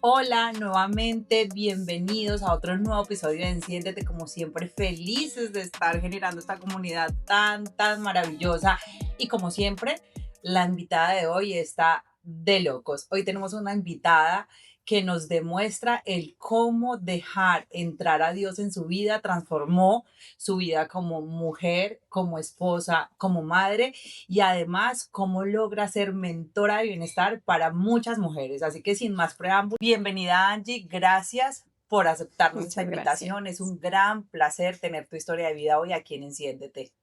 Hola, nuevamente bienvenidos a otro nuevo episodio de Enciéndete, como siempre felices de estar generando esta comunidad tan maravillosa y como siempre la invitada de hoy está de locos. Hoy tenemos una invitada que nos demuestra el cómo dejar entrar a Dios en su vida, transformó su vida como mujer, como esposa, como madre y además cómo logra ser mentora de bienestar para muchas mujeres. Así que sin más preámbulos, bienvenida Angie, gracias por aceptarnos esta Muchas invitación. Es gracias. un gran placer tener tu historia de vida hoy aquí en Enciéndete.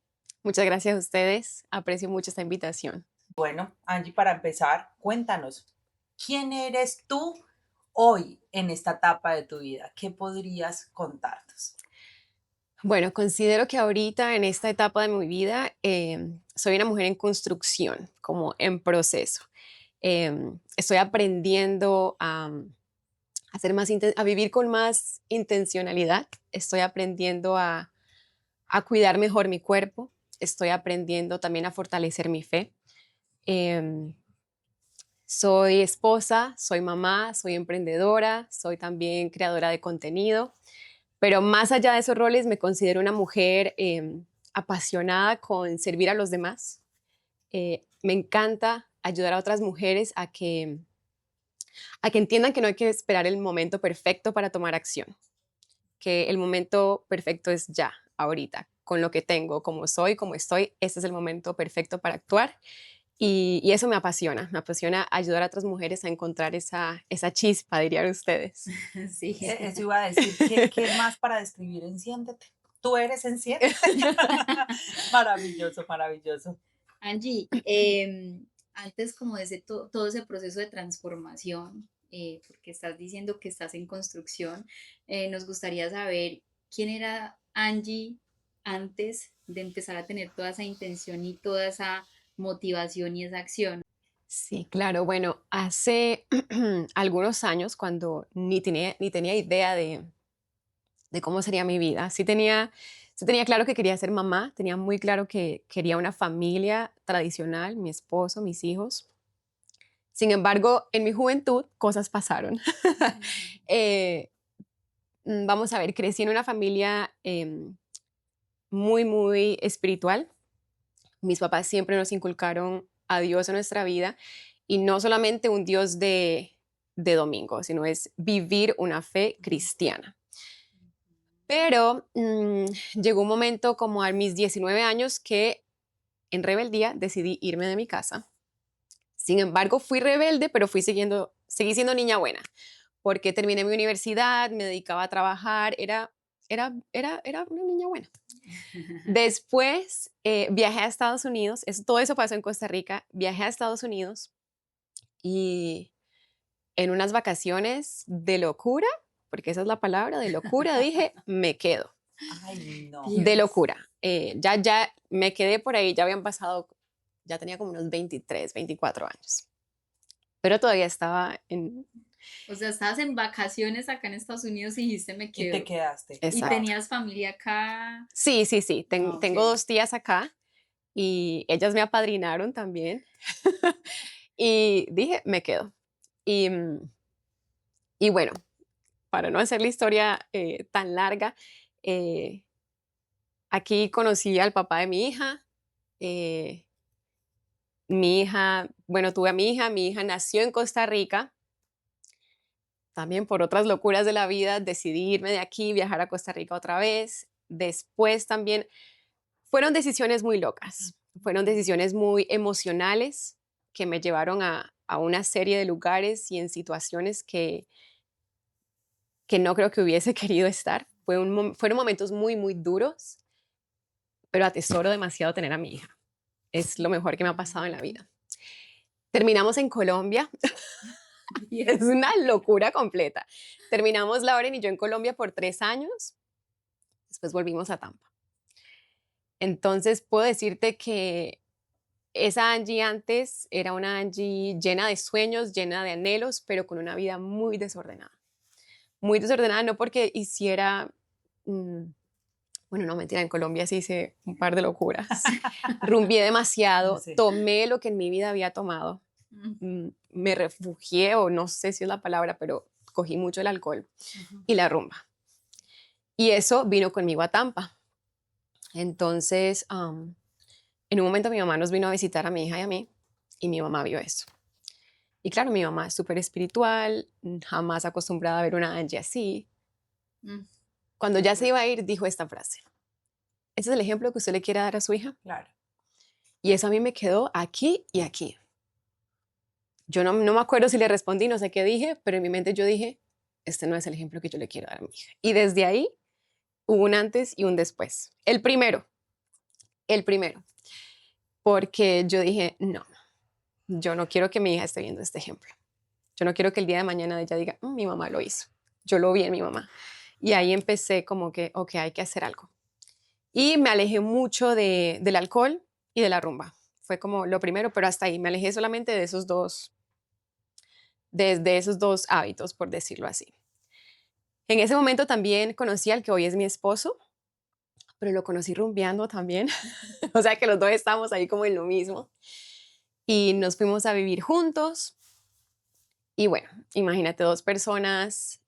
Muchas gracias a ustedes. Aprecio mucho esta invitación. Bueno, Angie, para empezar, cuéntanos, ¿quién eres tú hoy en esta etapa de tu vida? ¿Qué podrías contarnos? Bueno, considero que ahorita en esta etapa de mi vida soy una mujer en construcción, como en proceso. Estoy aprendiendo a ser a vivir con más intencionalidad. Estoy aprendiendo a cuidar mejor mi cuerpo. Estoy aprendiendo también a fortalecer mi fe. Em, Soy esposa, soy mamá, soy emprendedora, soy también creadora de contenido, pero más allá de esos roles me considero una mujer apasionada con servir a los demás. Me encanta ayudar a otras mujeres a que entiendan que no hay que esperar el momento perfecto para tomar acción, que el momento perfecto es ya, ahorita, con lo que tengo, como soy, como estoy, este es el momento perfecto para actuar. Y eso me apasiona ayudar a otras mujeres a encontrar esa chispa, dirían ustedes. Sí. Eso iba a decir, ¿qué más para describir Enciéndete? Tú eres Enciéndete. Maravilloso, maravilloso. Angie, antes como de todo ese proceso de transformación, porque estás diciendo que estás en construcción, nos gustaría saber quién era Angie antes de empezar a tener toda esa intención y toda esa motivación y esa acción. Sí, claro. Bueno, hace algunos años, cuando ni tenía idea de cómo sería mi vida, sí tenía claro que quería ser mamá, tenía muy claro que quería una familia tradicional, mi esposo, mis hijos. Sin embargo, en mi juventud cosas pasaron. Eh, Vamos a ver, crecí en una familia muy espiritual. Mis papás siempre nos inculcaron a Dios en nuestra vida y no solamente un Dios de domingo, sino es vivir una fe cristiana. Pero llegó un momento como a mis 19 años que en rebeldía decidí irme de mi casa. Sin embargo, fui rebelde, pero seguí siendo niña buena, porque terminé mi universidad, me dedicaba a trabajar, era una niña buena. Después viajé a Estados Unidos, todo eso pasó en Costa Rica, viajé a Estados Unidos y en unas vacaciones de locura, porque esa es la palabra, de locura, dije, me quedo, Ay, no. de Dios. locura. Ya me quedé por ahí, ya tenía como unos 23, 24 años, pero todavía estaba en... O sea, estabas en vacaciones acá en Estados Unidos y dijiste me Y te quedo. quedaste. Y Wow. Exacto. tenías familia acá. Sí, sí, sí, Ah, ok. tengo 2 tías acá y ellas me apadrinaron también. Y dije, me quedo. Y, y bueno, para no hacer la historia tan larga, eh, aquí conocí al papá de mi hija. eh, bueno, tuve a mi hija nació en Costa Rica. También por otras locuras de la vida decidí irme de aquí, viajar a Costa Rica otra vez. Después también fueron decisiones muy locas, fueron decisiones muy emocionales que me llevaron a una serie de lugares y en situaciones que no creo que hubiese querido estar. Fueron momentos muy duros, pero atesoro demasiado tener a mi hija. Es lo mejor que me ha pasado en la vida. Terminamos en Colombia. Es Dios. una locura completa. Terminamos Lauren y yo en Colombia por 3 años. Después volvimos a Tampa. Entonces puedo decirte que esa Angie antes era una Angie llena de sueños, llena de anhelos, pero con una vida muy desordenada. Muy desordenada, no porque hiciera, mm, bueno, no mentira, en Colombia sí hice un par de locuras. Rumbié demasiado, Sí. tomé lo que en mi vida había tomado, me refugié, o no sé si es la palabra, pero escogí mucho el alcohol Ujú. y la rumba. Y eso vino conmigo a Tampa. Entonces, en un momento mi mamá nos vino a visitar a mi hija y a mí, y mi mamá vio eso. Y claro, mi mamá es súper espiritual, jamás acostumbrada a ver una Angie así. Mm, Cuando qué ya se fuerte. iba a ir, dijo esta frase: "¿Ese es el ejemplo que usted le quiere dar a su hija?". Claro. Y eso a mí me quedó aquí y aquí. Yo no me acuerdo si le respondí, no sé qué dije, pero en mi mente yo dije, este no es el ejemplo que yo le quiero dar a mi hija. Y desde ahí hubo un antes y un después. El primero, porque yo dije, no, yo no quiero que mi hija esté viendo este ejemplo. Yo no quiero que el día de mañana ella diga, mi mamá lo hizo. Yo lo vi en mi mamá". Y ahí empecé como que, ok, hay que hacer algo. Y me alejé mucho del alcohol y de la rumba. Fue como lo primero, pero hasta ahí me alejé solamente de esos dos hábitos, por decirlo así. En ese momento también conocí al que hoy es mi esposo, pero lo conocí rumbeando también. O sea que los dos estábamos ahí como en lo mismo. Y nos fuimos a vivir juntos. Y bueno, imagínate, dos personas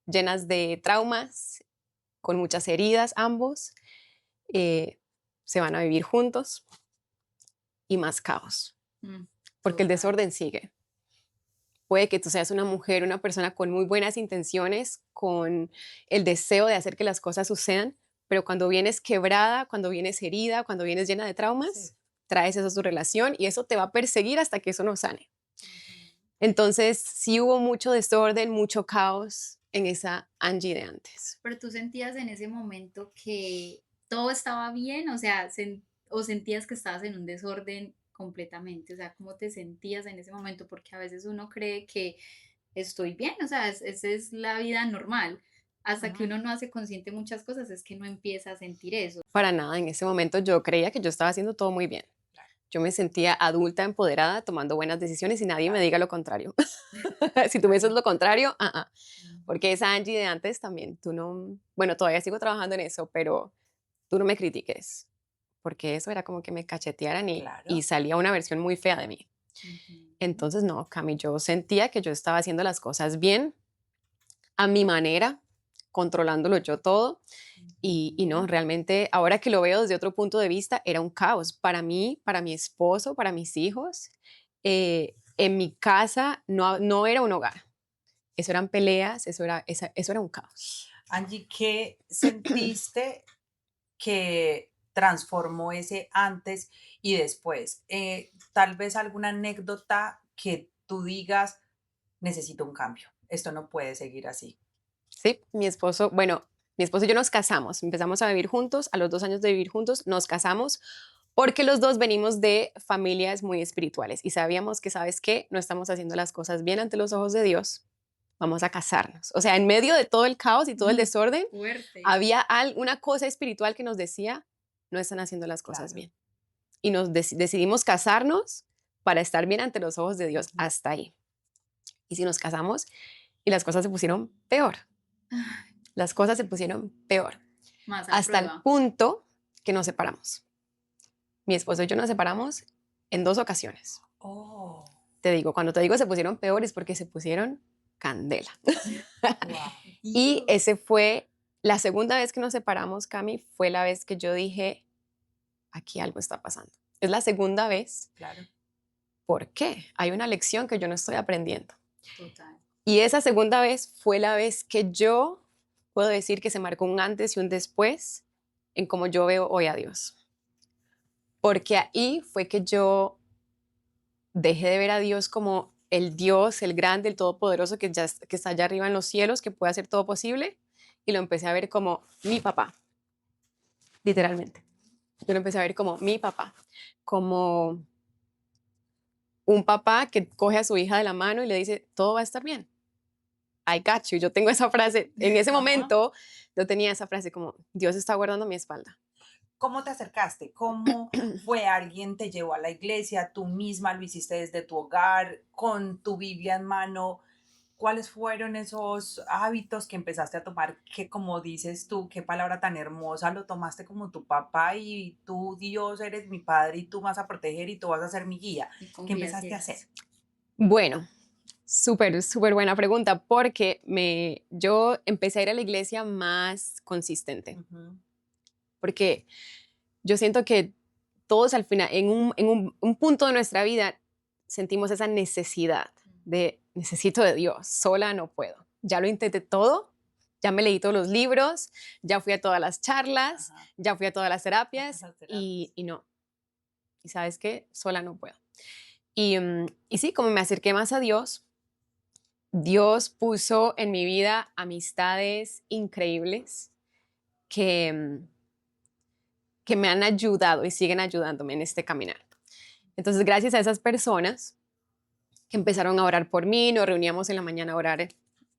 llenas de traumas, con muchas heridas ambos, eh, se van a vivir juntos y más caos, Mm, porque el total. desorden sigue. Puede que tú seas una mujer, una persona con muy buenas intenciones, con el deseo de hacer que las cosas sucedan, pero cuando vienes quebrada, cuando vienes herida, cuando vienes llena de Sí. traumas, traes eso a tu relación y eso te va a perseguir hasta que eso no sane. Ujú. Entonces, sí hubo mucho desorden, mucho caos en esa Angie de antes. Pero tú sentías en ese momento que todo estaba bien, o sea, o sentías que estabas en un desorden completamente, o sea, ¿cómo te sentías en ese momento? Porque a veces uno cree que estoy bien, o sea, esa es la vida normal. Hasta que Ujú. uno no hace consciente muchas cosas, es que no empieza a sentir eso. Para nada, en ese momento yo creía que yo estaba haciendo todo muy bien. Claro, Yo me sentía adulta, empoderada, tomando buenas decisiones y nadie me claro, diga lo contrario. Si tú me dices claro. lo contrario, Ujú. porque esa Angie de antes también, tú no, bueno, todavía sigo trabajando en eso, pero tú no me critiques, porque eso era como que me cachetearan y Claro. salía una versión muy fea de mí. Ujú. Entonces, no, Cami, yo sentía que yo estaba haciendo las cosas bien, a mi manera, controlándolo yo todo. Y no, Ujú. realmente ahora que lo veo desde otro punto de vista, era un caos para mí, para mi esposo, para mis hijos. En mi casa no era un hogar, eso eran peleas, eso era un caos. Angie, ¿qué sentiste que transformó ese antes y después? Tal vez alguna anécdota que tú digas, necesito un cambio, esto no puede seguir así. Sí, bueno, mi esposo y yo nos casamos, empezamos a vivir juntos, a los 2 años de vivir juntos nos casamos porque los dos venimos de familias muy espirituales y sabíamos que, ¿sabes qué? No estamos haciendo las cosas bien ante los ojos de Dios, vamos a casarnos. O sea, en medio de todo el caos y todo el desorden, Fuerte. había una cosa espiritual que nos decía, no están haciendo las cosas Claro. bien. Y nos decidimos casarnos para estar bien ante los ojos de Dios, Ujú. hasta ahí. Y si nos casamos y las cosas se pusieron peor, Ay, las cosas se pusieron peor, más a hasta el prueba. punto que nos separamos. Mi esposo y yo nos separamos en 2 ocasiones. Oh, Te digo, cuando te digo se pusieron peor es porque se pusieron candela. wow. Y Dios. ese fue la segunda vez que nos separamos, Cami, fue la vez que yo dije, aquí algo está pasando. Es la segunda vez. Claro. ¿Por qué? Hay una lección que yo no estoy aprendiendo. Total. Y esa segunda vez fue la vez que yo puedo decir que se marcó un antes y un después en cómo yo veo hoy a Dios. Porque ahí fue que yo dejé de ver a Dios como el Dios, el grande, el todopoderoso que está allá arriba en los cielos, que puede hacer todo posible, y lo empecé a ver como mi papá, literalmente. Yo lo empecé a ver como mi papá, como un papá que coge a su hija de la mano y le dice, todo va a estar bien. I got you. Yo tengo esa frase, en ese Ajá. momento yo tenía esa frase como, Dios está guardando mi espalda. ¿Cómo te acercaste? ¿Cómo fue? ¿Alguien te llevó a la iglesia? ¿Tú misma lo hiciste desde tu hogar, con tu Biblia en mano? ¿Cuáles fueron esos hábitos que empezaste a tomar que, como dices tú, qué palabra tan hermosa, lo tomaste como tu papá y tú, Dios, eres mi padre y tú me vas a proteger y tú vas a ser mi guía? Y ¿Qué confía empezaste a ciegamente. hacer? Bueno, Súper, súper buena pregunta, porque yo empecé a ir a la iglesia más consistente, Ujú. porque yo siento que todos al final, en un punto de nuestra vida, sentimos esa necesidad de necesito de Dios, sola no puedo. Ya lo intenté todo, ya me leí todos los libros, ya fui a todas las charlas, Ajá. ya fui a todas las terapias Las terapias. y no. Y sabes qué, sola no puedo. Y sí, como me acerqué más a Dios, Dios puso en mi vida amistades increíbles que, que me han ayudado y siguen ayudándome en este caminar. Entonces, gracias a esas personas que empezaron a orar por mí, nos reuníamos en la mañana a orar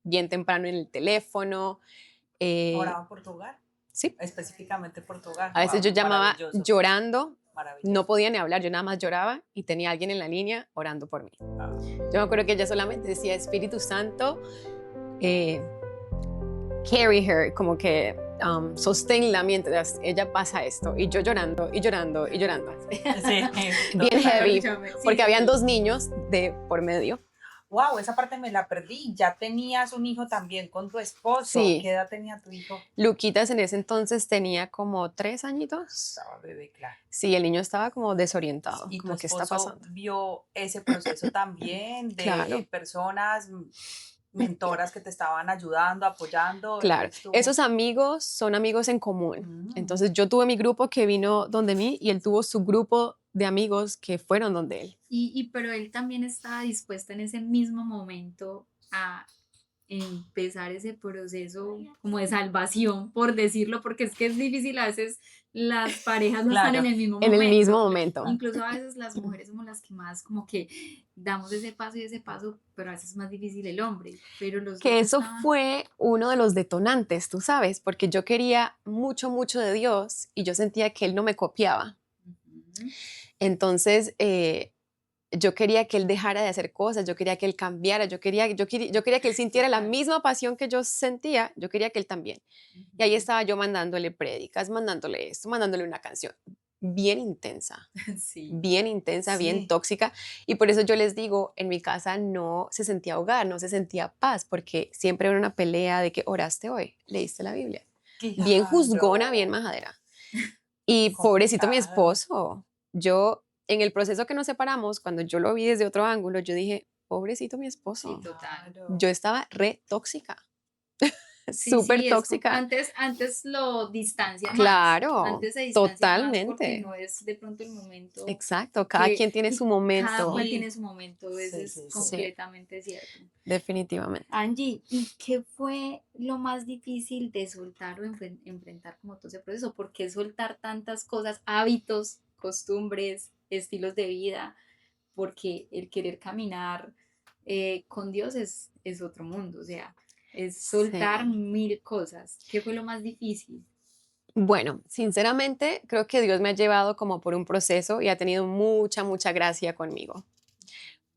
bien temprano en el teléfono. ¿Oraban por tu hogar? Sí, Específicamente por tu hogar. a veces yo Wow, llamaba maravilloso, llorando, maravilloso. no podía ni hablar, yo nada más lloraba y tenía a alguien en la línea orando por mí. Ah, Yo me acuerdo que ella solamente decía, Espíritu Santo, carry her, como que sosténla mientras ella pasa esto. Y yo llorando, y llorando, y llorando. sí, Bien heavy, Sí, porque habían sí. 2 niños de por medio. Wow, esa parte me la perdí. Ya tenías un hijo también con tu esposo. Sí. ¿Qué edad tenía tu hijo? Luquitas en ese entonces tenía como 3 añitos. Estaba bebé, claro. Sí, el niño estaba como desorientado, ¿Y tu como que está esposo pasando. vio ese proceso también de Claro. personas, mentoras que te estaban ayudando, apoyando? Él Claro, estuvo- esos amigos son amigos en común. Mm. Entonces yo tuve mi grupo que vino donde mí y él tuvo su grupo de amigos que fueron donde él. Pero él también estaba dispuesto en ese mismo momento a empezar ese proceso como de salvación, por decirlo, porque es que es difícil, a veces las parejas no están Claro, en el mismo En el mismo momento. momento. Incluso a veces las mujeres somos las que más como que damos ese paso y ese paso, pero a veces es más difícil el hombre. Pero los Que dos eso estaban. fue uno de los detonantes, tú sabes, porque yo quería mucho, mucho de Dios y yo sentía que Él no me copiaba. Ujú. Entonces, yo quería que Él dejara de hacer cosas, yo quería que Él cambiara, yo quería que Él sintiera la Total. misma pasión que yo sentía, yo quería que Él también. Y ahí estaba yo mandándole prédicas, mandándole esto, mandándole una canción bien Sí. bien Sí. tóxica. Y por eso yo les digo, en mi casa no se sentía hogar, no se sentía paz, porque siempre era una pelea de que oraste hoy, leíste la Biblia. Bien juzgona, bien Claro. majadera. Y pobrecito mi Complicado. esposo, yo en el proceso que nos separamos, cuando yo lo vi desde otro ángulo, yo dije, pobrecito mi Sí, esposo, total. Claro. yo estaba re tóxica, Sí, súper sí, es como tóxica. antes lo distancia más. Claro, Antes se distancia más porque totalmente. no es de pronto el momento Exacto, cada que quien tiene su y cada momento. cual Sí. tiene su momento, eso Sí, es sí, sí. Sí, completamente cierto. definitivamente. Angie, ¿y qué fue lo más difícil de soltar o enfrentar como todo ese proceso? ¿Por qué soltar tantas cosas, hábitos, costumbres, estilos de vida? Porque el querer caminar con Dios es otro mundo, o sea, es soltar Sí. mil cosas. ¿Qué fue lo más difícil? Bueno, sinceramente, creo que Dios me ha llevado como por un proceso y ha tenido mucha, mucha gracia conmigo,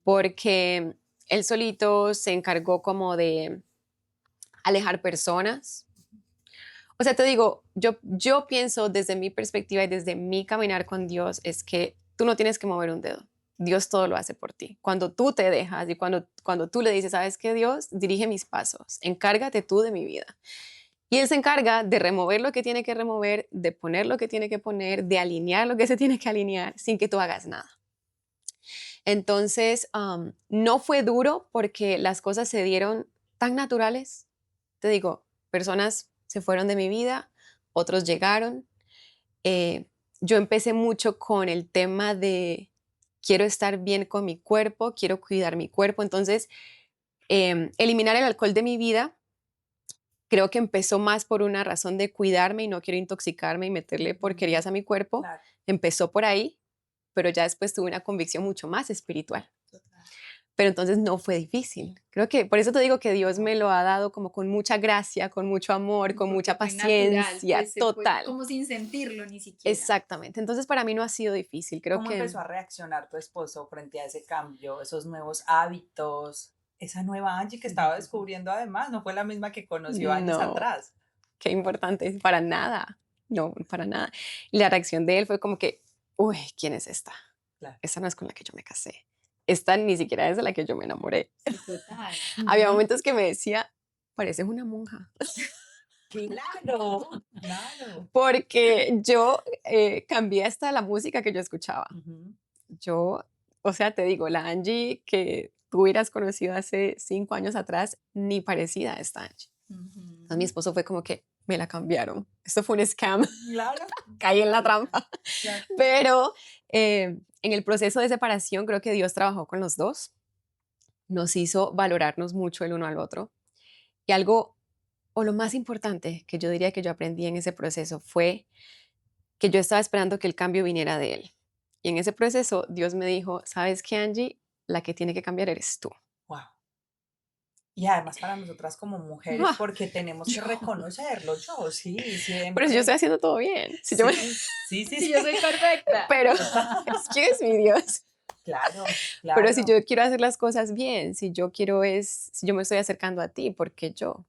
porque Él solito se encargó como de alejar personas. O sea, te digo, yo pienso desde mi perspectiva y desde mi caminar con Dios es que tú no tienes que mover un dedo. Dios todo lo hace por ti. Cuando tú te dejas y cuando tú le dices, ¿sabes qué, Dios? Dirige mis pasos, encárgate tú de mi vida. Y Él se encarga de remover lo que tiene que remover, de poner lo que tiene que poner, de alinear lo que se tiene que alinear sin que tú hagas nada. Entonces, no fue duro porque las cosas se dieron tan naturales. Te digo, personas se fueron de mi vida, otros llegaron. Eh, yo empecé mucho con el tema de quiero estar bien con mi cuerpo, quiero cuidar mi cuerpo. Entonces, eliminar el alcohol de mi vida creo que empezó más por una razón de cuidarme y no quiero intoxicarme y meterle porquerías a mi cuerpo. Claro. Empezó por ahí, pero ya después tuve una convicción mucho más espiritual. Total. Pero entonces no fue difícil. Creo que por eso te digo que Dios me lo ha dado como con mucha gracia, con mucho amor, con Porque mucha fue natural, paciencia, pues se fue total. como sin sentirlo ni siquiera. Exactamente. Entonces para mí no ha sido difícil. Creo ¿Cómo que empezó a reaccionar tu esposo frente a ese cambio, esos nuevos hábitos, esa nueva Angie que estaba descubriendo además? No fue la misma que conoció años no, atrás. qué importante, para nada. No, para nada. Y la reacción de él fue como que, uy, ¿quién es esta? Claro. Esa no es con la que yo me casé. esta ni siquiera es de la que yo me enamoré. Sí, total. Había Ujú. momentos que me decía, pareces una monja, Claro, claro. porque yo cambié hasta la música que yo escuchaba. Ujú. Yo, o sea, te digo, la Angie que tú hubieras conocido hace 5 años atrás, ni parecida a esta Angie. Entonces mi Ujú. esposo fue como que me la cambiaron. Esto fue un scam, Claro, caí en la trampa. claro. Pero en el proceso de separación creo que Dios trabajó con los dos, nos hizo valorarnos mucho el uno al otro. Y algo, o lo más importante que yo diría que yo aprendí en ese proceso fue que yo estaba esperando que el cambio viniera de él. Y en ese proceso Dios me dijo, ¿sabes qué, Angie? La que tiene que cambiar eres tú. Wow. Y además para nosotras como mujeres, Ah, porque tenemos que reconocerlo. Yo sí, pero si yo estoy siempre. haciendo todo bien. Si yo Sí, sí, sí, Sí, sí. yo soy perfecta. pero, Total. excuse me, Dios. Claro, Pero si claro. yo quiero hacer las cosas bien, si yo me estoy acercando a ti, ¿por qué yo?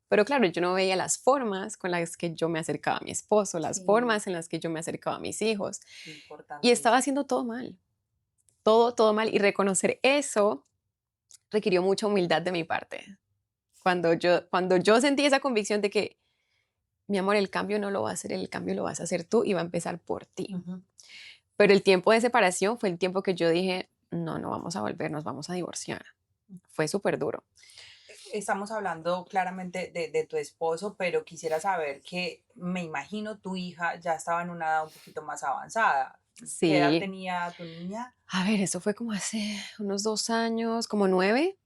Pero claro, yo no veía las formas con las que yo me acercaba a mi esposo, las Sí. formas en las que yo me acercaba a mis hijos. Y estaba Importantísimo. haciendo todo mal, todo mal. Y reconocer eso requirió mucha humildad de mi parte. Cuando yo sentí esa convicción de que, mi amor, el cambio no lo va a hacer, el cambio lo vas a hacer tú y va a empezar por ti. Ujú. Pero el tiempo de separación fue el tiempo que yo dije, no, no vamos a volver, nos vamos a divorciar. Fue súper duro. Estamos hablando claramente de tu esposo, pero quisiera saber que me imagino tu hija ya estaba en una edad un poquito más avanzada. ¿Qué edad Sí, tenía tu niña? a ver, eso fue como hace unos 2 años, como 9.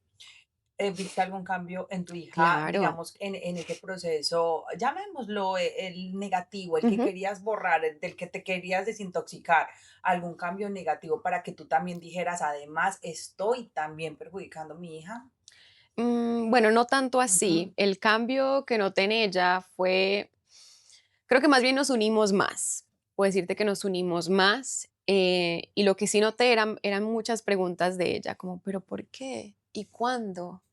¿Viste algún cambio en tu hija, Claro. digamos, en ese proceso, llamémoslo el negativo, el que Ujú. querías borrar, el del que te querías desintoxicar, algún cambio negativo para que tú también dijeras, además, estoy también perjudicando a mi hija? Bueno, no tanto Ujú, así. El cambio que noté en ella fue, creo que más bien nos unimos más. Puedo decirte que nos unimos más. Y lo que sí noté eran muchas preguntas de ella, como, ¿pero por qué? ¿Y cuándo?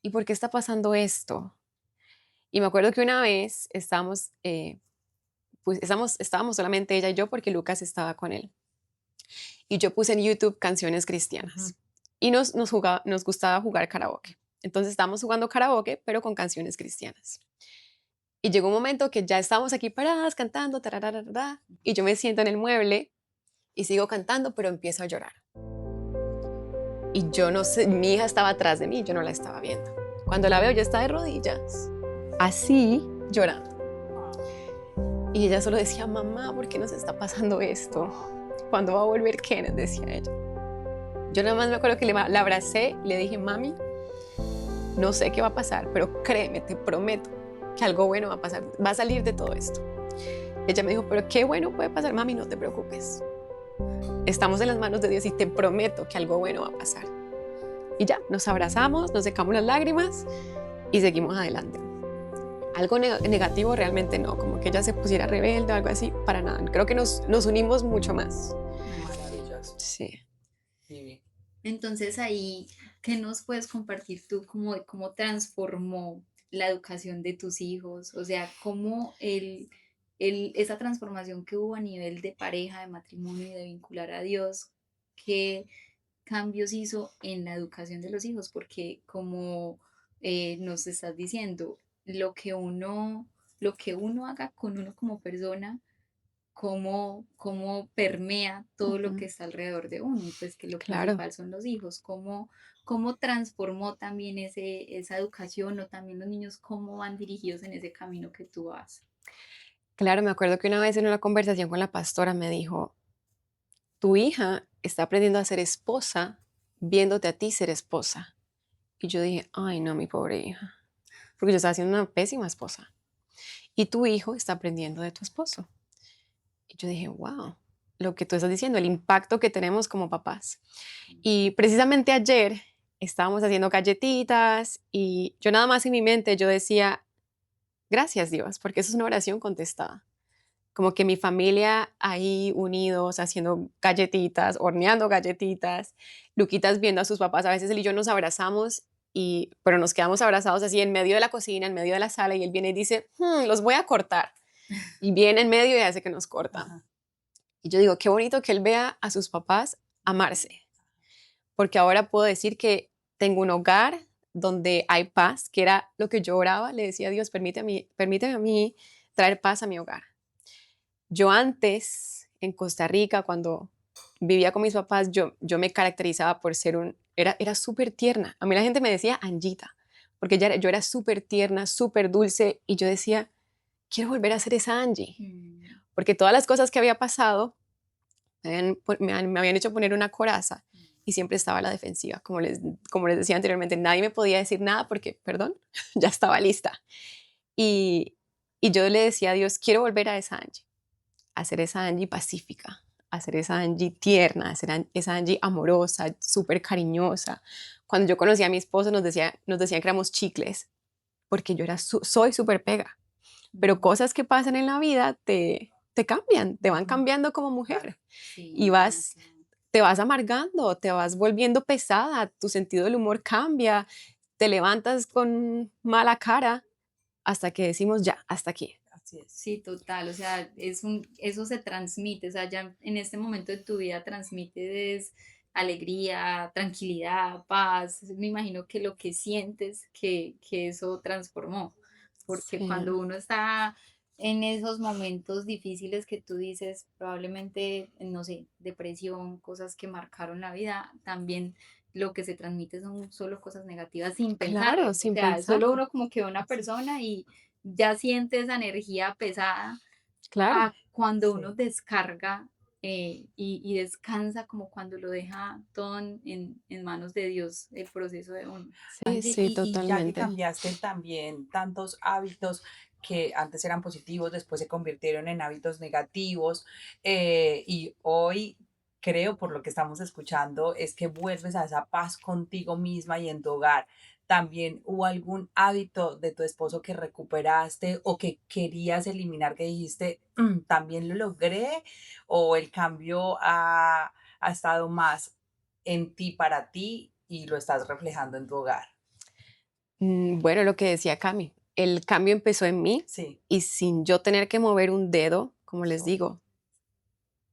¿Y por qué está pasando esto? Y me acuerdo que una vez estábamos solamente ella y yo porque Lucas estaba con él. Y yo puse en YouTube canciones ujú. cristianas. Y nos gustaba jugar karaoke. Entonces estábamos jugando karaoke, pero con canciones cristianas. Y llegó un momento que ya estábamos aquí paradas cantando, tarararara, y yo me siento en el mueble y sigo cantando, pero empiezo a llorar. Y yo no sé, mi hija estaba atrás de mí, yo no la estaba viendo. Cuando la veo, ya está de rodillas, así llorando. Ah, Y ella solo decía, mamá, ¿por qué nos está pasando esto? ¿Cuándo va a volver Kenneth? Decía ella. Yo nada más me acuerdo que la abracé y le dije, mami, no sé qué va a pasar, pero créeme, te prometo que algo bueno va a pasar, va a salir de todo esto. Ella me dijo, pero qué bueno puede pasar, mami, no te preocupes. Estamos en las manos de Dios y te prometo que algo bueno va a pasar. Y ya, nos abrazamos, nos secamos las lágrimas y seguimos adelante. Algo negativo realmente no, como que ella se pusiera rebelde o algo así, para nada. Creo que nos unimos mucho más. maravilloso. Sí. Vivi. Entonces ahí, ¿qué nos puedes compartir tú cómo transformó la educación de tus hijos? O sea, cómo esa transformación que hubo a nivel de pareja, de matrimonio y de vincular a Dios, qué cambios hizo en la educación de los hijos, porque como nos estás diciendo, lo que uno haga con uno como persona, cómo permea todo lo que Ujú. está alrededor de uno, y pues que lo Claro. principal son los hijos, cómo transformó también esa educación, o también los niños, cómo van dirigidos en ese camino que tú vas. Claro, me acuerdo que una vez en una conversación con la pastora me dijo, tu hija está aprendiendo a ser esposa viéndote a ti ser esposa. Y yo dije, ay, no, mi pobre hija, porque yo estaba siendo una pésima esposa. Y tu hijo está aprendiendo de tu esposo. Y yo dije, wow, lo que tú estás diciendo, el impacto que tenemos como papás. Y precisamente ayer estábamos haciendo galletitas y yo nada más en mi mente yo decía, gracias Dios, porque eso es una oración contestada. Como que mi familia ahí unidos, haciendo galletitas, horneando galletitas, Luquitas viendo a sus papás, a veces él y yo nos abrazamos, pero nos quedamos abrazados así en medio de la cocina, en medio de la sala, y él viene y dice, los voy a cortar. Y viene en medio y hace que nos corta. Ajá. Y yo digo, qué bonito que él vea a sus papás amarse, porque ahora puedo decir que tengo un hogar donde hay paz, que era lo que yo oraba, le decía a Dios, permíteme a mí traer paz a mi hogar. Yo antes, en Costa Rica, cuando vivía con mis papás, yo me caracterizaba por ser era súper tierna. A mí la gente me decía Angita, porque yo era súper tierna, súper dulce, y yo decía, quiero volver a ser esa Angie, Mm, porque todas las cosas que había pasado me habían hecho poner una coraza y siempre estaba a la defensiva. Como les decía anteriormente, nadie me podía decir nada porque, perdón, ya estaba lista. Y, y yo le decía a Dios, quiero volver a esa Angie, a ser esa Angie pacífica, a ser esa Angie tierna, a ser esa Angie amorosa, súper cariñosa. Cuando yo conocí a mi esposo nos decían que éramos chicles, porque yo soy súper pega. Pero cosas que pasan en la vida te cambian, te van Ujú. cambiando como Claro. mujer y sí, demasiado. te vas amargando, te vas volviendo pesada, tu sentido del humor cambia, te levantas con mala cara hasta que decimos ya, hasta aquí. Así es. Sí, total, o sea, eso se transmite, o sea, ya en este momento de tu vida transmites alegría, tranquilidad, paz, me imagino que lo que sientes que eso transformó, porque Sí, cuando uno está en esos momentos difíciles que tú dices, probablemente, no sé, depresión, cosas que marcaron la vida, también lo que se transmite son solo cosas negativas sin claro, pensarlo, o sin sea, solo pensarlo. uno como que ve a una persona y ya siente esa energía pesada Claro, a cuando uno Sí. descarga y descansa como cuando lo deja todo en manos de Dios, el proceso de uno. sí, Angie, sí, y ya que totalmente. cambiaste también tantos hábitos que antes eran positivos, después se convirtieron en hábitos negativos, y hoy creo, por lo que estamos escuchando, es que vuelves a esa paz contigo misma y en tu hogar. ¿También hubo algún hábito de tu esposo que recuperaste o que querías eliminar que dijiste, también lo logré"? ¿O el cambio ha estado más en ti para ti y lo estás reflejando en tu hogar? Bueno, lo que decía Cami, el cambio empezó en mí Sí. y sin yo tener que mover un dedo, como les Oh, digo,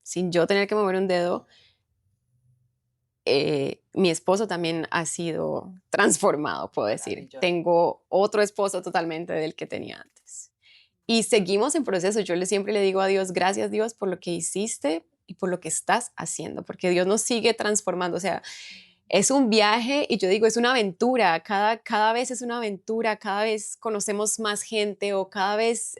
sin yo tener que mover un dedo, mi esposo también ha sido transformado, puedo decir. maravilloso. Tengo otro esposo totalmente del que tenía antes. Y seguimos en proceso. Siempre le digo a Dios, gracias Dios por lo que hiciste y por lo que estás haciendo, porque Dios nos sigue transformando. O sea, es un viaje y yo digo, es una aventura. Cada vez es una aventura, cada vez conocemos más gente o cada vez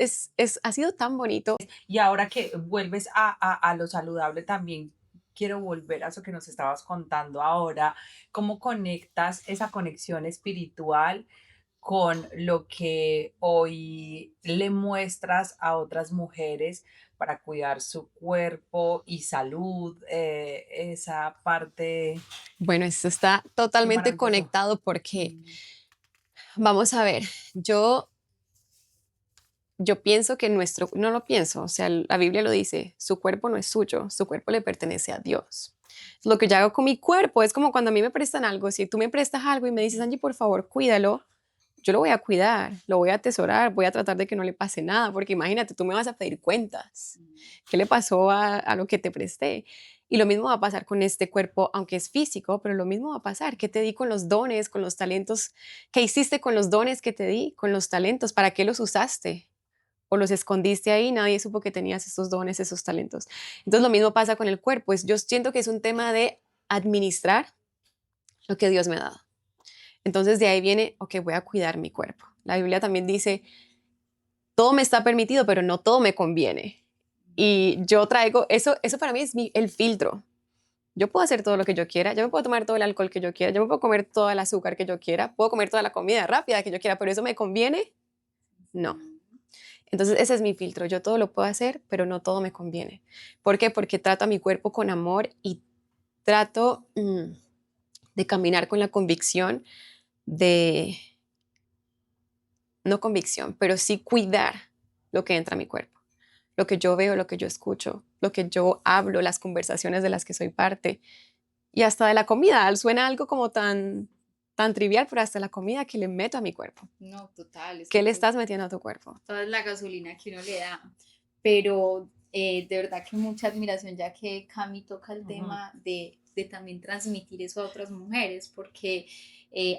ha sido tan bonito. Y ahora que vuelves a lo saludable también, quiero volver a eso que nos estabas contando ahora. ¿Cómo conectas esa conexión espiritual con lo que hoy le muestras a otras mujeres para cuidar su cuerpo y salud? Esa parte, Bueno, esto está qué totalmente maravilloso. conectado porque, Mm, vamos a ver, yo pienso que no lo pienso, o sea, la Biblia lo dice, su cuerpo no es suyo, su cuerpo le pertenece a Dios. Lo que yo hago con mi cuerpo es como cuando a mí me prestan algo, si tú me prestas algo y me dices, Angie, por favor, cuídalo, yo lo voy a cuidar, lo voy a atesorar, voy a tratar de que no le pase nada, porque imagínate, tú me vas a pedir cuentas. mm, ¿Qué le pasó a lo que te presté? Y lo mismo va a pasar con este cuerpo, aunque es físico, pero lo mismo va a pasar. ¿Qué te di con los dones, con los talentos? ¿Qué hiciste con los dones que te di, con los talentos? ¿Para qué los usaste? ¿O los escondiste ahí? Nadie supo que tenías esos dones, esos talentos. Entonces lo mismo pasa con el cuerpo. Yo siento que es un tema de administrar lo que Dios me ha dado. Entonces de ahí viene, ok, voy a cuidar mi cuerpo. La Biblia también dice, todo me está permitido, pero no todo me conviene. Y yo traigo, eso para mí es el filtro. Yo puedo hacer todo lo que yo quiera, yo me puedo tomar todo el alcohol que yo quiera, yo me puedo comer todo el azúcar que yo quiera, puedo comer toda la comida rápida que yo quiera, pero ¿eso me conviene? No. mm, Entonces ese es mi filtro, yo todo lo puedo hacer, pero no todo me conviene. ¿Por qué? Porque trato a mi cuerpo con amor y trato de caminar con la convicción de, no convicción, pero sí cuidar lo que entra a mi cuerpo, lo que yo veo, lo que yo escucho, lo que yo hablo, las conversaciones de las que soy parte y hasta de la comida. Suena algo como tan trivial, pero hasta la comida que le meto a mi cuerpo. no, total, es ¿Qué que le estás metiendo a tu cuerpo? toda es la gasolina que uno le da. Pero de verdad que mucha admiración, ya que Cami toca el Ujú. tema de de también transmitir eso a otras mujeres, porque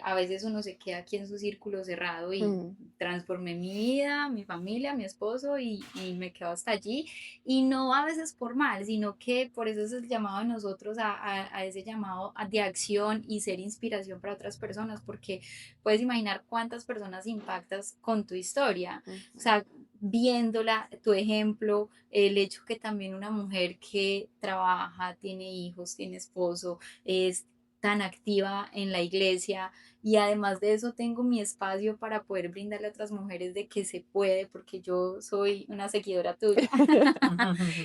a veces uno se queda aquí en su círculo cerrado y Mm. transformé mi vida, mi familia, mi esposo y me quedo hasta allí. Y no a veces por mal, sino que por eso es el llamado de nosotros a ese llamado de acción y ser inspiración para otras personas, porque puedes imaginar cuántas personas impactas con tu historia. O Ujú. sea, viéndola, tu ejemplo, el hecho que también una mujer que trabaja, tiene hijos, tiene esposo, es tan activa en la iglesia y además de eso tengo mi espacio para poder brindarle a otras mujeres de que se puede, porque yo soy una seguidora tuya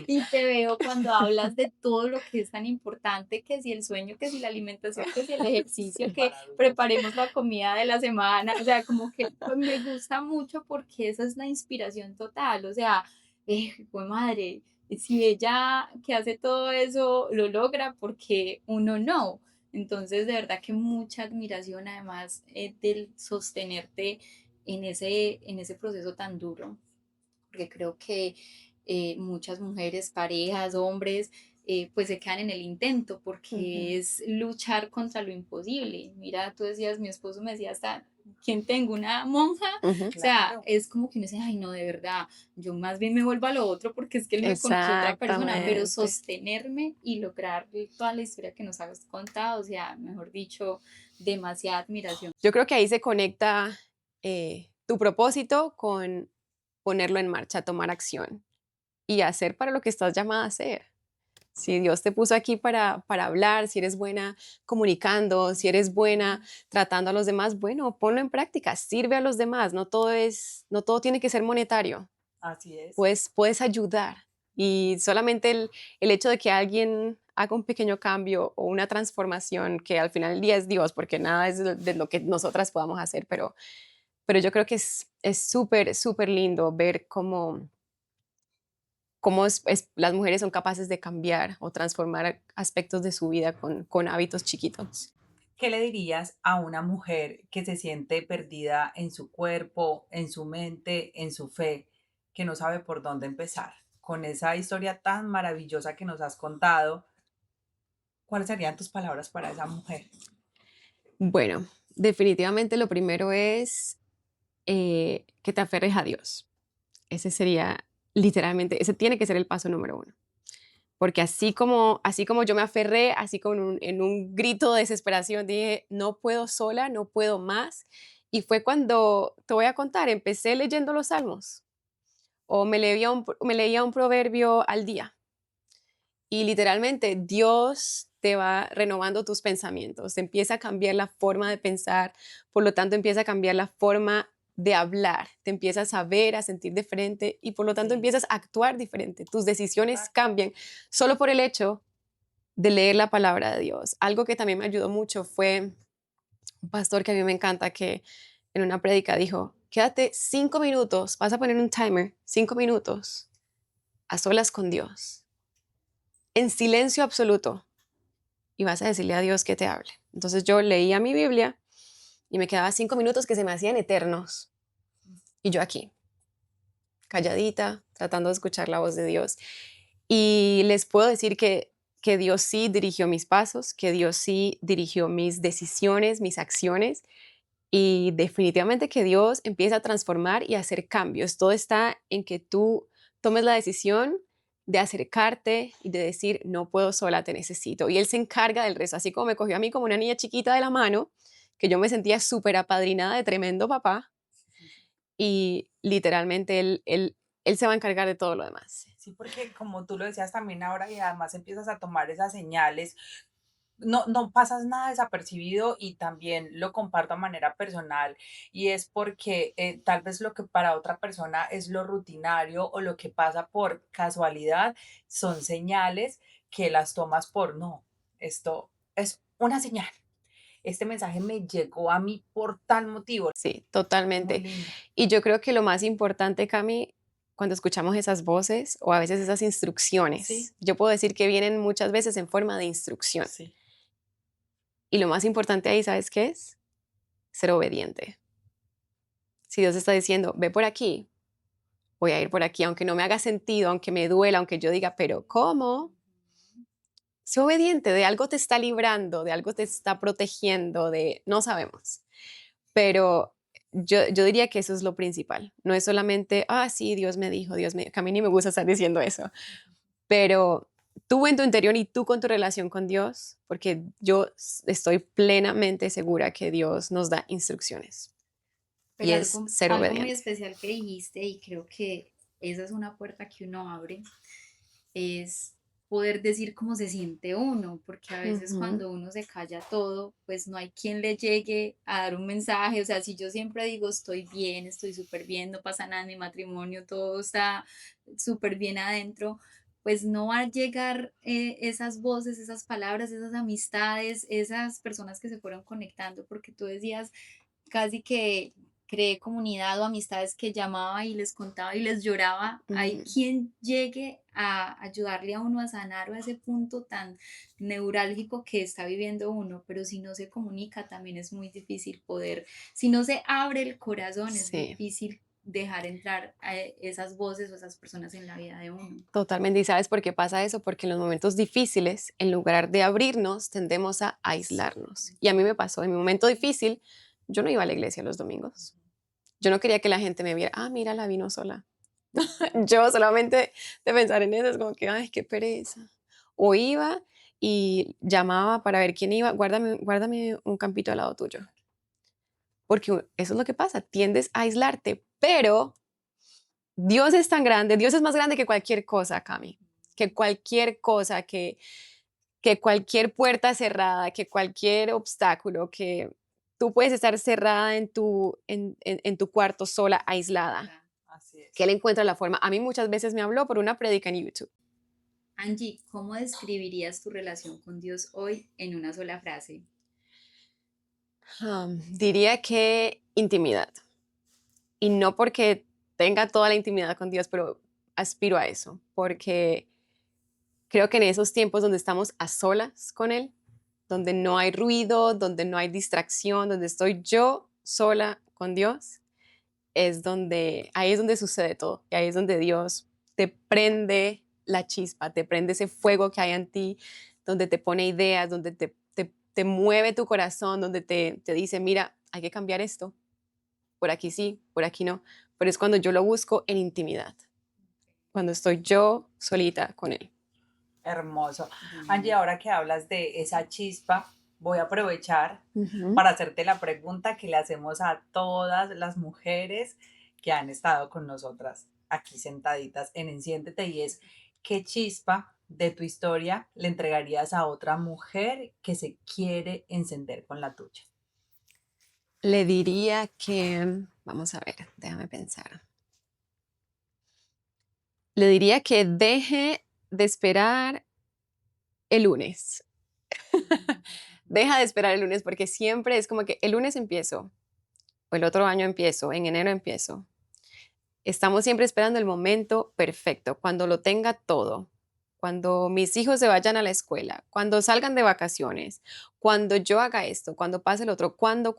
y te veo cuando hablas de todo lo que es tan importante, que si el sueño, que si la alimentación, que si el ejercicio, que Maravilloso. preparemos la comida de la semana, o sea, como que pues, me gusta mucho porque esa es la inspiración total, o sea, pues madre, si ella que hace todo eso lo logra, porque uno no. Entonces, de verdad que mucha admiración, además del sostenerte en ese proceso tan duro, porque creo que muchas mujeres, parejas, hombres, pues se quedan en el intento porque Ujú. es luchar contra lo imposible. Mira, tú decías, mi esposo me decía hasta, ¿quién tengo? ¿Una monja? Ujú. O sea, Claro. es como que uno dice, ay, no, de verdad, yo más bien me vuelvo a lo otro porque es que él me conoció otra persona, pero Exactamente. sostenerme y lograr toda la historia que nos has contado, o sea, mejor dicho, demasiada admiración. Yo creo que ahí se conecta tu propósito con ponerlo en marcha, tomar acción y hacer para lo que estás llamada a hacer. Si Dios te puso aquí para hablar, si eres buena comunicando, si eres buena tratando a los demás, bueno, ponlo en práctica, sirve a los demás. No todo tiene que ser monetario. Así es. Puedes ayudar. Y solamente el hecho de que alguien haga un pequeño cambio o una transformación, que al final del día es Dios, porque nada es de lo que nosotras podamos hacer, pero yo creo que es súper, súper lindo ver cómo las mujeres son capaces de cambiar o transformar aspectos de su vida con hábitos chiquitos. ¿Qué le dirías a una mujer que se siente perdida en su cuerpo, en su mente, en su fe, que no sabe por dónde empezar? Con esa historia tan maravillosa que nos has contado, ¿cuáles serían tus palabras para esa mujer? Bueno, definitivamente lo primero es que te aferres a Dios. Ese sería literalmente, ese tiene que ser el paso número uno. Porque así como yo me aferré, así como en un grito de desesperación, dije, no puedo sola, no puedo más. Y fue cuando, te voy a contar, empecé leyendo los salmos o me leía un proverbio al día. Y literalmente Dios te va renovando tus pensamientos, empieza a cambiar la forma de pensar, por lo tanto empieza a cambiar la forma de hablar, te empiezas a ver, a sentir diferente y por lo tanto Sí, empiezas a actuar diferente. Tus decisiones exacto. cambian solo por el hecho de leer la palabra de Dios. Algo que también me ayudó mucho fue un pastor que a mí me encanta que en una prédica dijo, quédate 5 minutos, vas a poner un timer, 5 minutos a solas con Dios, en silencio absoluto y vas a decirle a Dios que te hable. Entonces yo leía mi Biblia y me quedaba 5 minutos que se me hacían eternos y yo aquí, calladita, tratando de escuchar la voz de Dios. Y les puedo decir que Dios sí dirigió mis pasos, que Dios sí dirigió mis decisiones, mis acciones y definitivamente que Dios empieza a transformar y a hacer cambios. Todo está en que tú tomes la decisión de acercarte y de decir, no puedo sola, te necesito. Y Él se encarga del resto, así como me cogió a mí como una niña chiquita de la mano, que yo me sentía súper apadrinada de tremendo papá, y literalmente él se va a encargar de todo lo demás. Sí, porque como tú lo decías también ahora y además empiezas a tomar esas señales, no pasas nada desapercibido y también lo comparto a manera personal y es porque tal vez lo que para otra persona es lo rutinario o lo que pasa por casualidad son señales que las tomas por no, esto es una señal. Este mensaje me llegó a mí por tal motivo. Sí, Muy totalmente. lindo. Y yo creo que lo más importante, Cami, cuando escuchamos esas voces o a veces esas Sí, instrucciones, yo puedo decir que vienen muchas veces en forma de instrucción. sí. Y lo más importante ahí, ¿sabes qué es? Ser obediente. Si Dios está diciendo, ve por aquí, voy a ir por aquí, aunque no me haga sentido, aunque me duela, aunque yo diga, pero ¿cómo? sé obediente, de algo te está librando, de algo te está protegiendo, no sabemos. Pero yo diría que eso es lo principal. No es solamente, sí, Dios me dijo, que a mí ni me gusta estar diciendo eso, pero tú en tu interior y tú con tu relación con Dios, porque yo estoy plenamente segura que Dios nos da instrucciones y Pero es algo, ser algo muy obediente. especial que dijiste, y creo que esa es una puerta que uno abre, es poder decir cómo se siente uno, porque a veces Ujú. cuando uno se calla todo, pues no hay quien le llegue a dar un mensaje. O sea, si yo siempre digo estoy bien, estoy súper bien, no pasa nada en mi matrimonio, todo está súper bien adentro, pues no va a llegar esas voces, esas palabras, esas amistades, esas personas que se fueron conectando, porque tú decías casi que creé comunidad o amistades que llamaba y les contaba y les lloraba. Hay Ujú. quien llegue a ayudarle a uno a sanar o a ese punto tan neurálgico que está viviendo uno, pero si no se comunica también es muy difícil poder, si no se abre el corazón, es Sí, difícil dejar entrar a esas voces o esas personas en la vida de uno. totalmente. ¿Y sabes por qué pasa eso? Porque en los momentos difíciles, en lugar de abrirnos, tendemos a aislarnos. Y a mí me pasó, en mi momento difícil, yo no iba a la iglesia los domingos. Yo no quería que la gente me viera, mira, la vino sola. Yo solamente de pensar en eso es como que, ay, qué pereza. O iba y llamaba para ver quién iba, guárdame un campito al lado tuyo. Porque eso es lo que pasa, tiendes a aislarte, pero Dios es tan grande, Dios es más grande que cualquier cosa, Cami, que cualquier cosa, que cualquier puerta cerrada, que cualquier obstáculo, que tú puedes estar cerrada en tu cuarto sola, aislada, Así que es. Él encuentra la forma. A mí muchas veces me habló por una prédica en YouTube. Angie, ¿cómo describirías tu relación con Dios hoy en una sola frase? Diría que intimidad. Y no porque tenga toda la intimidad con Dios, pero aspiro a eso, porque creo que en esos tiempos donde estamos a solas con Él, donde no hay ruido, donde no hay distracción, donde estoy yo sola con Dios, ahí es donde sucede todo. Y ahí es donde Dios te prende la chispa, te prende ese fuego que hay en ti, donde te pone ideas, donde te mueve tu corazón, donde te dice, mira, hay que cambiar esto. Por aquí sí, por aquí no. Pero es cuando yo lo busco en intimidad, cuando estoy yo solita con Él. Hermoso. Angie, Divino. ahora que hablas de esa chispa, voy a aprovechar Ujú. para hacerte la pregunta que le hacemos a todas las mujeres que han estado con nosotras aquí sentaditas en Enciéntete, y es, ¿qué chispa de tu historia le entregarías a otra mujer que se quiere encender con la tuya? Le diría que, vamos a ver, déjame pensar. Le diría que deje de esperar el lunes. Deja de esperar el lunes porque siempre es como que el lunes empiezo, o el otro año empiezo, en enero empiezo. Estamos siempre esperando el momento perfecto, cuando lo tenga todo, cuando mis hijos se vayan a la escuela, cuando salgan de vacaciones, cuando yo haga esto, cuando pase el otro, cuando,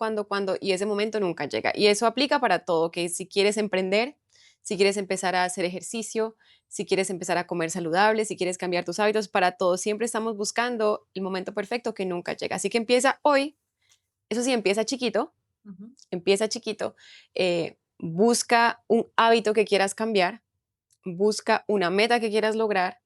y ese momento nunca llega. Y eso aplica para todo, que si quieres emprender, si quieres empezar a hacer ejercicio, si quieres empezar a comer saludable, si quieres cambiar tus hábitos, para todo siempre estamos buscando el momento perfecto que nunca llega. Así que empieza hoy, eso sí, Ujú. empieza chiquito, busca un hábito que quieras cambiar, busca una meta que quieras lograr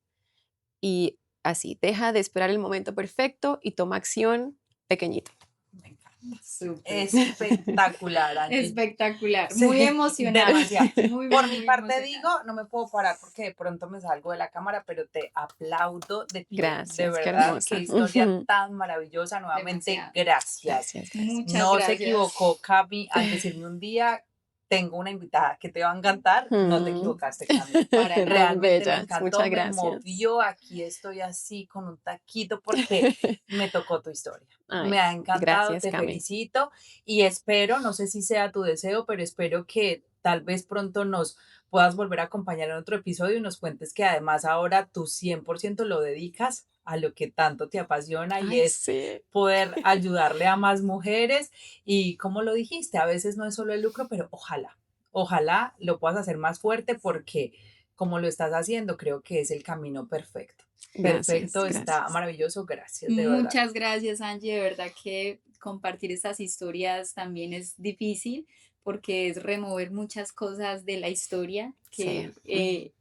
y así, deja de esperar el momento perfecto y toma acción pequeñito. Me encantas. Súper. Espectacular, Angie. Espectacular, muy Sí, emocionante, demasiado. muy, Por muy, mi muy parte digo, emocionante. no me puedo parar porque de pronto me salgo de la cámara, pero te aplaudo de pie. De Gracias, qué verdad, qué hermosa. historia Ujú. tan maravillosa. Nuevamente, Demasiado. gracias. Gracias, gracias. Muchas No se gracias. equivocó Cami al decirme un día, tengo una invitada que te va a encantar. No te Mm. equivocaste, Cami. Para nada. Tan Realmente me bellas, encantó, muchas me gracias. movió. Aquí estoy así con un taquito porque me tocó tu historia. Me Ay, ha encantado, gracias, te Cami. felicito y espero, no sé si sea tu deseo, pero espero que tal vez pronto nos puedas volver a acompañar en otro episodio y nos cuentes que además ahora tú 100% lo dedicas a lo que tanto te apasiona, y Ay, es sí. poder ayudarle a más mujeres. Y como lo dijiste, a veces no es solo el lucro, pero ojalá lo puedas hacer más fuerte porque como lo estás haciendo, creo que es el camino perfecto. Gracias, Perfecto, está gracias. maravilloso, gracias, de verdad. Muchas gracias, Angie. De verdad que compartir estas historias también es difícil porque es remover muchas cosas de la historia Sí. que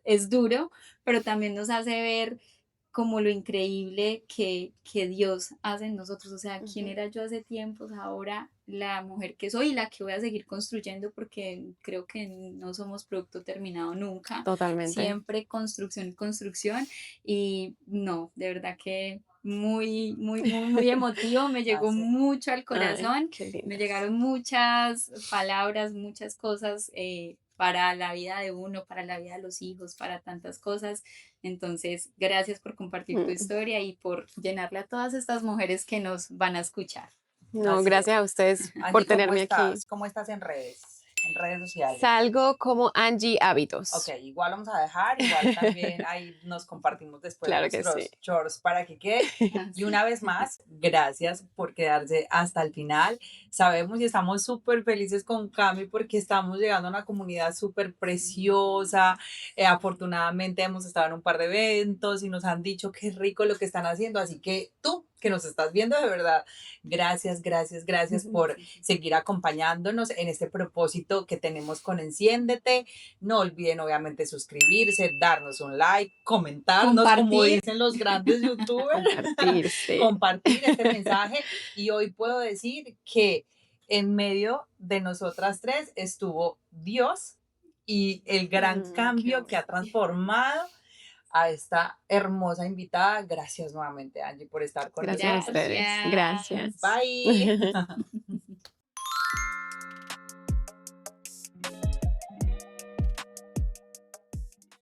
es duro, pero también nos hace ver como lo increíble que Dios hace en nosotros. O sea, quién Ujú. era yo hace tiempos, ahora la mujer que soy y la que voy a seguir construyendo porque creo que no somos producto terminado nunca, Totalmente. siempre construcción y construcción. Y no, de verdad que muy, muy, muy, muy emotivo, me llegó Así. mucho al Ay, corazón, qué me lindas. llegaron muchas palabras, muchas cosas para la vida de uno, para la vida de los hijos, para tantas cosas. Entonces, gracias por compartir tu Mm. historia y por llenarle a todas estas mujeres que nos van a escuchar. No, Así es. gracias a ustedes por Angie, ¿cómo tenerme aquí. estás? ¿Cómo estás en redes? En redes sociales. Salgo como Angie Ok, Hábitos. igual vamos a dejar, igual también ahí nos compartimos después Claro que sí. nuestros shorts para que quede. Y Así. una vez más, gracias por quedarse hasta el final. Sabemos y estamos súper felices con Cami porque estamos llegando a una comunidad súper preciosa. Afortunadamente hemos estado en un par de eventos y nos han dicho qué rico lo que están haciendo. Así que tú que nos estás viendo de verdad, gracias, gracias, gracias por seguir acompañándonos en este propósito que tenemos con Enciéndete. No olviden obviamente suscribirse, darnos un like, comentarnos, como Compartir. dicen los grandes youtubers, Compartir, sí. compartir este mensaje. Y hoy puedo decir que en medio de nosotras tres estuvo Dios y el gran Qué cambio que ha bonito. transformado a esta hermosa invitada. Gracias nuevamente, Angie, por estar con Gracias a nosotros. ustedes. Gracias. Gracias. Bye.